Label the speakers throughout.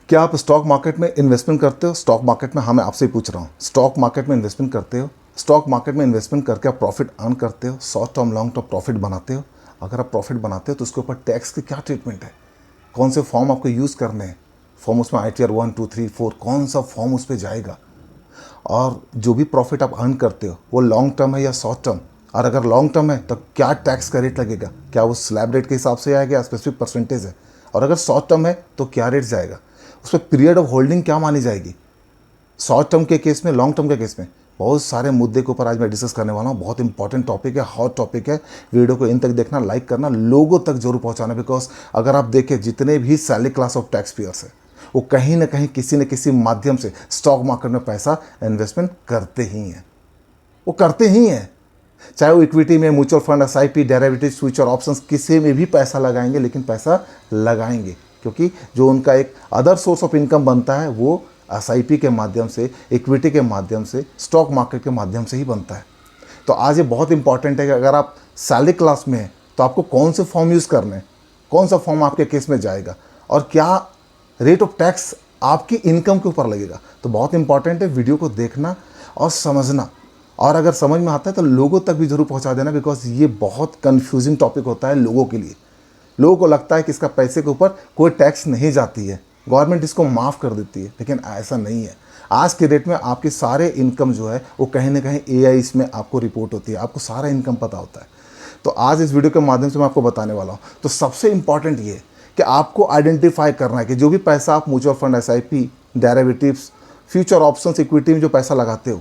Speaker 1: क्या आप stock market में इन्वेस्टमेंट करते हो? स्टॉक मार्केट में, हाँ, मैं आपसे पूछ रहा हूँ, स्टॉक मार्केट में इन्वेस्टमेंट करते हो? स्टॉक मार्केट में इन्वेस्टमेंट करके आप प्रॉफिट अर्न करते हो, short term long term profit बनाते हो? अगर आप प्रॉफिट बनाते हो तो उसके ऊपर टैक्स की क्या ट्रीटमेंट है? कौन से फॉर्म आपको यूज़ करने हैं? फॉर्म उसमें ITR 1 2 3 4 कौन सा फॉर्म उस पर जाएगा? और जो भी प्रॉफिट आप अर्न करते हो वो लॉन्ग टर्म है या शॉर्ट टर्म? और अगर लॉन्ग टर्म है तो क्या टैक्स का रेट लगेगा? क्या वो स्लैब रेट के हिसाब से आएगा या स्पेसिफिक परसेंटेज है? और अगर शॉर्ट टर्म है तो क्या रेट जाएगा? उस पर पीरियड ऑफ होल्डिंग क्या मानी जाएगी? शॉर्ट टर्म के केस में, लॉन्ग टर्म के केस में बहुत सारे मुद्दे के ऊपर आज मैं डिस्कस करने वाला हूँ। बहुत इंपॉर्टेंट टॉपिक है, हॉट टॉपिक है। वीडियो को इन तक देखना, लाइक करना, लोगों तक जरूर पहुँचाना। बिकॉज अगर आप देखें जितने भी salary class of tax payers है वो कहीं ना कहीं किसी न किसी माध्यम से स्टॉक मार्केट में पैसा इन्वेस्टमेंट करते ही हैं। वो करते ही हैं, चाहे वो इक्विटी में, mutual fund, SIP, derivative, future options, किसी में भी पैसा लगाएंगे, लेकिन पैसा लगाएंगे क्योंकि जो उनका एक अदर सोर्स ऑफ इनकम बनता है वो SIP के माध्यम से, इक्विटी के माध्यम से, स्टॉक मार्केट के माध्यम से ही बनता है। तो आज ये बहुत इंपॉर्टेंट है कि अगर आप सैलरी क्लास में हैं तो आपको कौन से फॉर्म यूज़ करने हैं, कौन सा फॉर्म आपके केस में जाएगा और क्या रेट ऑफ टैक्स आपकी इनकम के ऊपर लगेगा। तो बहुत इंपॉर्टेंट है वीडियो को देखना और समझना, और अगर समझ में आता है तो लोगों तक भी जरूर पहुंचा देना। बिकॉज ये बहुत कंफ्यूजिंग टॉपिक होता है लोगों के लिए। लोगों को लगता है कि इसका पैसे के ऊपर कोई टैक्स नहीं जाती है, गवर्नमेंट इसको माफ़ कर देती है, लेकिन ऐसा नहीं है। आज के डेट में आपके सारे इनकम जो है वो कहीं ना कहीं AI इसमें आपको रिपोर्ट होती है, आपको सारा इनकम पता होता है। तो आज इस वीडियो के माध्यम से मैं आपको बताने वाला हूँ। तो सबसे इंपॉर्टेंट ये है कि आपको आइडेंटिफाई करना है कि जो भी पैसा आप mutual fund, SIP, derivatives, future options, equity में जो पैसा लगाते हो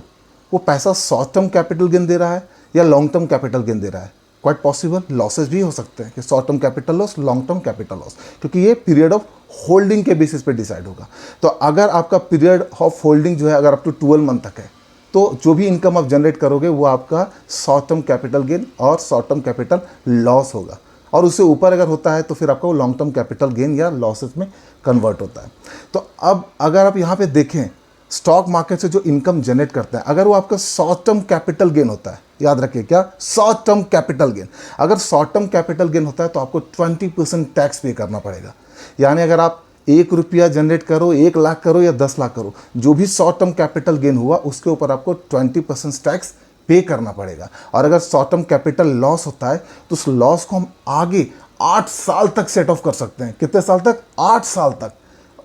Speaker 1: वो पैसा शॉर्ट टर्म कैपिटल गेन दे रहा है या लॉन्ग टर्म कैपिटल गेन दे रहा है। क्वाइट पॉसिबल लॉसेस भी हो सकते हैं कि short term capital loss, long term capital loss, क्योंकि ये पीरियड ऑफ होल्डिंग के बेसिस पे डिसाइड होगा। तो अगर आपका पीरियड ऑफ होल्डिंग जो है अगर अप टू 12 मंथ तक है तो जो भी इनकम आप जनरेट करोगे वो आपका शॉर्ट टर्म कैपिटल गेन और शॉर्ट टर्म कैपिटल लॉस होगा। और उससे ऊपर अगर होता है तो फिर आपका वो लॉन्ग टर्म कैपिटल गेन या लॉसेस में कन्वर्ट होता है। तो अब अगर आप यहाँ पे देखें स्टॉक मार्केट से जो इनकम जनरेट करता है, अगर वो आपका शॉर्ट टर्म कैपिटल गेन होता है, याद रखिए क्या, शॉर्ट टर्म कैपिटल गेन। अगर शॉर्ट टर्म कैपिटल गेन होता है तो आपको 20% टैक्स पे करना पड़ेगा। यानी अगर आप 1 रुपया जनरेट करो, 1 लाख करो या 10 लाख करो, जो भी शॉर्ट टर्म कैपिटल गेन हुआ उसके ऊपर आपको 20% टैक्स पे करना पड़ेगा। और अगर शॉर्ट टर्म कैपिटल लॉस होता है तो उस लॉस को हम आगे 8 साल तक सेट ऑफ कर सकते हैं। कितने साल तक? 8 साल तक।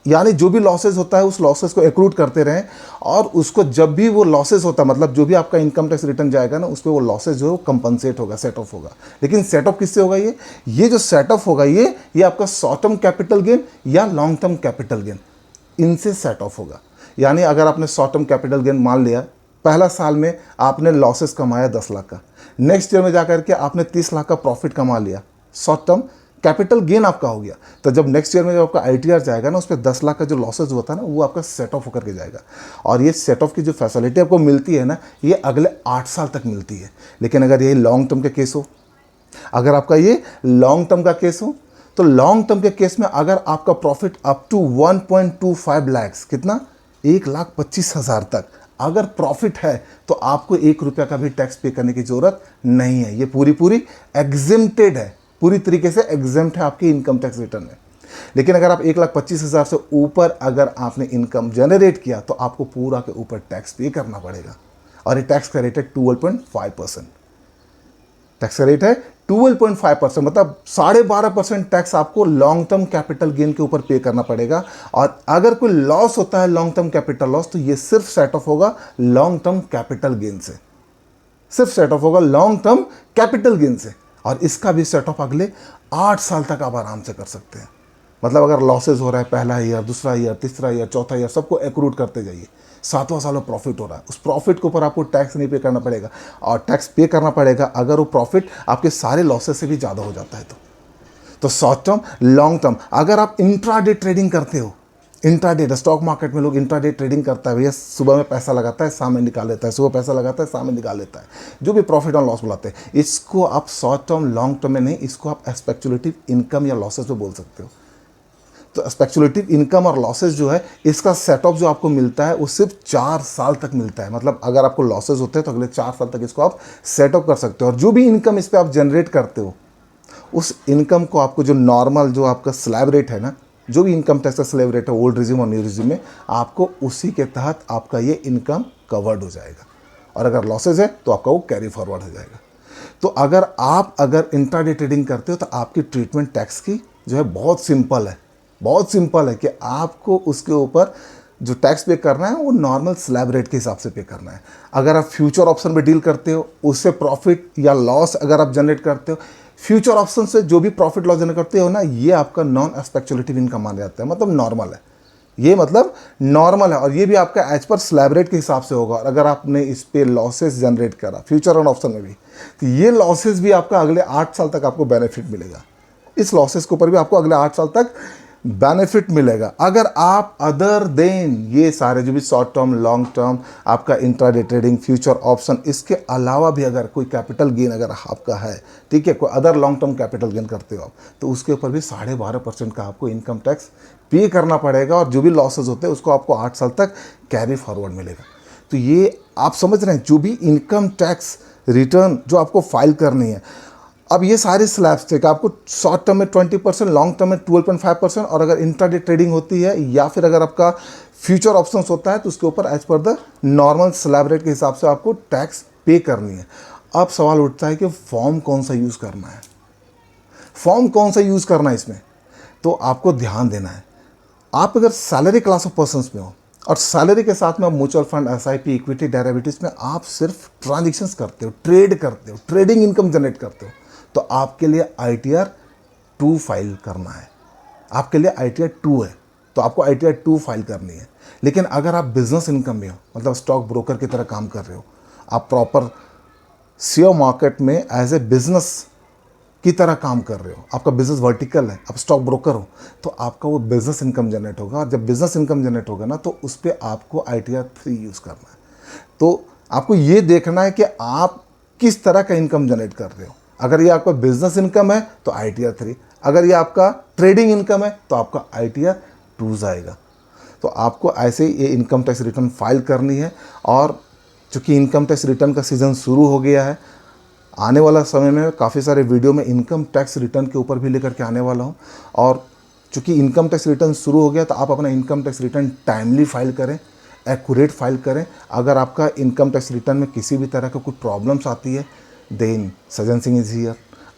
Speaker 1: यानी जो भी लॉसेज होता है उस लॉसेज को एक्रूट करते रहें, और उसको जब भी वो लॉसेज होता है, मतलब जो भी आपका इनकम टैक्स रिटर्न जाएगा ना, उस पर वो लॉसेज जो है वो कंपनसेट होगा, सेट ऑफ होगा। लेकिन सेट ऑफ किससे होगा? ये जो सेट ऑफ होगा ये आपका शॉर्ट टर्म कैपिटल गेन या लॉन्ग टर्म कैपिटल गेन, इनसे सेट ऑफ होगा। यानी अगर आपने शॉर्ट टर्म कैपिटल गेन मान लिया, पहला साल में आपने लॉसेस कमाया 10 लाख का, नेक्स्ट ईयर में जाकर के आपने 30 लाख का प्रॉफिट कमा लिया, शॉर्ट टर्म कैपिटल गेन आपका हो गया। तो जब नेक्स्ट ईयर में जब आपका ITR जाएगा ना, उस पर 10 लाख का जो लॉसेज होता है ना, वो आपका सेट ऑफ होकर के जाएगा। और ये सेट ऑफ की जो फैसिलिटी आपको मिलती है ना, ये अगले 8 साल तक मिलती है। लेकिन अगर ये लॉन्ग टर्म के केस हो, अगर आपका ये लॉन्ग टर्म का केस हो, तो लॉन्ग टर्म के केस में अगर आपका प्रॉफिट अप टू 1.25 लैक्स, कितना, 1,25,000 तक अगर प्रॉफिट है तो आपको 1 रुपया का भी टैक्स पे करने की जरूरत नहीं है। ये पूरी एग्जेम्प्टेड है, पूरी तरीके से एग्जेम्प्ट है आपकी इनकम टैक्स रिटर्न में। लेकिन अगर आप 1,25,000 से ऊपर अगर आपने इनकम जनरेट किया तो आपको पूरा के ऊपर टैक्स पे करना पड़ेगा। और ये टैक्स का रेट है 12.5%। टैक्स का रेट है 12.5%, मतलब 12.5% टैक्स आपको लॉन्ग टर्म कैपिटल गेन के ऊपर पे करना पड़ेगा। और अगर कोई लॉस होता है लॉन्ग टर्म कैपिटल लॉस, तो ये सिर्फ सेट ऑफ होगा लॉन्ग टर्म कैपिटल गेन से, सिर्फ सेट ऑफ होगा लॉन्ग टर्म कैपिटल गेन से। और इसका भी सेट ऑफ अगले 8 साल तक आप आराम से कर सकते हैं। मतलब अगर लॉसेज हो रहा है पहला ईयर, दूसरा ईयर, तीसरा ईयर, चौथा ईयर, सबको एक्रूट करते जाइए, 7वां साल में प्रॉफिट हो रहा है, उस प्रॉफिट के ऊपर आपको टैक्स नहीं पे करना पड़ेगा। और टैक्स पे करना पड़ेगा अगर वो प्रॉफिट आपके सारे लॉसेस से भी ज़्यादा हो जाता है तो शॉर्ट टर्म, लॉन्ग टर्म। अगर आप इंट्राडे ट्रेडिंग करते हो, इंट्राडे, स्टॉक मार्केट में लोग इंट्राडे ट्रेडिंग करता है, भैया सुबह में पैसा लगाता है, शाम में निकाल लेता है, सुबह पैसा लगाता है, शाम में निकाल लेता है, जो भी प्रॉफिट और लॉस बुलाते हैं, इसको आप शॉर्ट टर्म, लॉन्ग टर्म में नहीं, इसको आप स्पेक्युलेटिव इनकम या लॉसेस में बोल सकते हो। तो स्पेक्युलेटिव इनकम और लॉसेस जो है, इसका सेटअप जो आपको मिलता है वो सिर्फ 4 साल तक मिलता है। मतलब अगर आपको लॉसेस होते हैं तो अगले 4 साल तक इसको आप सेटअप कर सकते हो। और जो भी इनकम इस पर आप जनरेट करते हो, उस इनकम को आपको जो नॉर्मल जो आपका स्लैब रेट है ना, जो भी इनकम टैक्स का स्लैब रेट है ओल्ड रिज्यूम और न्यू रिज्यूम में, आपको उसी के तहत आपका ये इनकम कवर्ड हो जाएगा। और अगर लॉसेज है तो आपका वो कैरी फॉरवर्ड हो जाएगा। तो अगर इंट्राडे ट्रेडिंग करते हो तो आपकी ट्रीटमेंट टैक्स की जो है बहुत सिंपल है, बहुत सिंपल है कि आपको उसके ऊपर जो टैक्स पे करना है वो नॉर्मल स्लैब रेट के हिसाब से पे करना है। अगर आप फ्यूचर ऑप्शन में डील करते हो, उससे प्रॉफिट या लॉस अगर आप जनरेट करते हो, फ्यूचर ऑप्शन से जो भी प्रॉफिट लॉस जनरेट करते हो ना, ये आपका नॉन स्पेक्युलेटिव इनकम माना जाता है, मतलब नॉर्मल है। ये मतलब नॉर्मल है और ये भी आपका एज पर स्लैब रेट के हिसाब से होगा। और अगर आपने इस पे लॉसेस जनरेट करा फ्यूचर एंड ऑप्शन में भी, तो ये लॉसेस भी आपका अगले 8 साल तक आपको बेनिफिट मिलेगा। इस लॉसेस के ऊपर भी आपको अगले 8 साल तक बेनिफिट मिलेगा। अगर आप अदर देन ये सारे जो भी शॉर्ट टर्म, लॉन्ग टर्म, आपका इंट्राडे ट्रेडिंग, फ्यूचर ऑप्शन, इसके अलावा भी अगर कोई कैपिटल गेन अगर आपका है, ठीक है, कोई other long term capital gain करते हो आप, तो उसके ऊपर भी 12.5% का आपको इनकम टैक्स पे करना पड़ेगा। और जो भी लॉसेज होते हैं उसको आपको 8 साल तक कैरी फॉरवर्ड मिलेगा। तो ये आप समझ रहे हैं, जो भी इनकम टैक्स रिटर्न जो आपको फाइल करनी है, अब ये सारे स्लैब्स थे कि आपको शॉर्ट टर्म में 20%, लॉन्ग टर्म में 12.5%, और अगर इंट्राडे ट्रेडिंग होती है या फिर अगर आपका फ्यूचर ऑप्शंस होता है तो उसके ऊपर as per the normal slab rate के हिसाब से आपको टैक्स पे करनी है। अब सवाल उठता है कि फॉर्म कौन सा यूज़ करना है, फॉर्म कौन सा यूज़ करना है इसमें। तो आपको ध्यान देना है, आप अगर सैलरी क्लास ऑफ पर्सनस में हो और सैलरी के साथ में आप mutual fund, SIP, equity, derivatives में आप सिर्फ ट्रांजेक्शन्स करते हो, ट्रेड करते हो, ट्रेडिंग इनकम जनरेट करते हो, तो आपके लिए ITR 2 फाइल करना है। आपके लिए ITR 2 है, तो आपको ITR 2 फाइल करनी है। लेकिन अगर आप बिजनेस इनकम में हो, मतलब स्टॉक ब्रोकर की तरह काम कर रहे हो, आप प्रॉपर शेयर मार्केट में एज ए बिजनेस की तरह काम कर रहे हो, आपका बिजनेस वर्टिकल है, आप स्टॉक ब्रोकर हो, तो आपका वो बिजनेस इनकम जनरेट होगा। और जब बिजनेस इनकम जनरेट होगा ना, तो उस पर आपको ITR 3 यूज़ करना है। तो आपको ये देखना है कि आप किस तरह का इनकम जनरेट कर रहे हो। अगर ये आपका बिजनेस इनकम है तो ITR 3, अगर ये आपका ट्रेडिंग इनकम है तो आपका ITR 2 जाएगा। तो आपको ऐसे ही ये इनकम टैक्स रिटर्न फाइल करनी है। और चूँकि इनकम टैक्स रिटर्न का सीज़न शुरू हो गया है, आने वाला समय में काफ़ी सारे वीडियो में इनकम टैक्स रिटर्न के ऊपर भी लेकर के आने वाला हूँ। और चूँकि इनकम टैक्स रिटर्न शुरू हो गया, तो आप अपना income tax return timely file करें, एक्यूरेट फाइल करें। अगर आपका इनकम टैक्स रिटर्न में किसी भी तरह का कोई प्रॉब्लम्स आती है, then Sajjan Singh is here.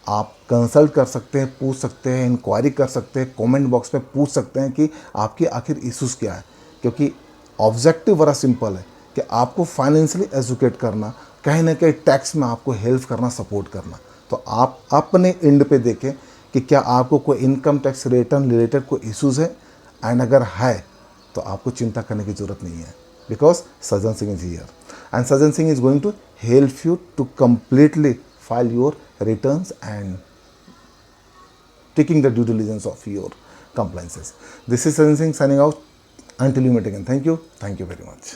Speaker 1: आप कंसल्ट कर सकते हैं, पूछ सकते हैं, इंक्वायरी कर सकते हैं, कमेंट बॉक्स में पूछ सकते हैं कि आपकी आखिर इश्यूज़ क्या है। क्योंकि ऑब्जेक्टिव बड़ा सिंपल है कि आपको फाइनेंशियली एजुकेट करना, कहीं ना कहीं टैक्स में आपको हेल्प करना, सपोर्ट करना। तो आप अपने एंड पे देखें कि क्या आपको कोई इनकम टैक्स रिटर्न रिलेटेड कोई इश्यूज़ है, एंड अगर है तो आपको चिंता करने की ज़रूरत नहीं है, because Sajjan Singh is here and Sajjan Singh is going to help you to completely file your returns and taking the due diligence of your compliances. This is Sajjan Singh signing out. Until you meet again. Thank you very much.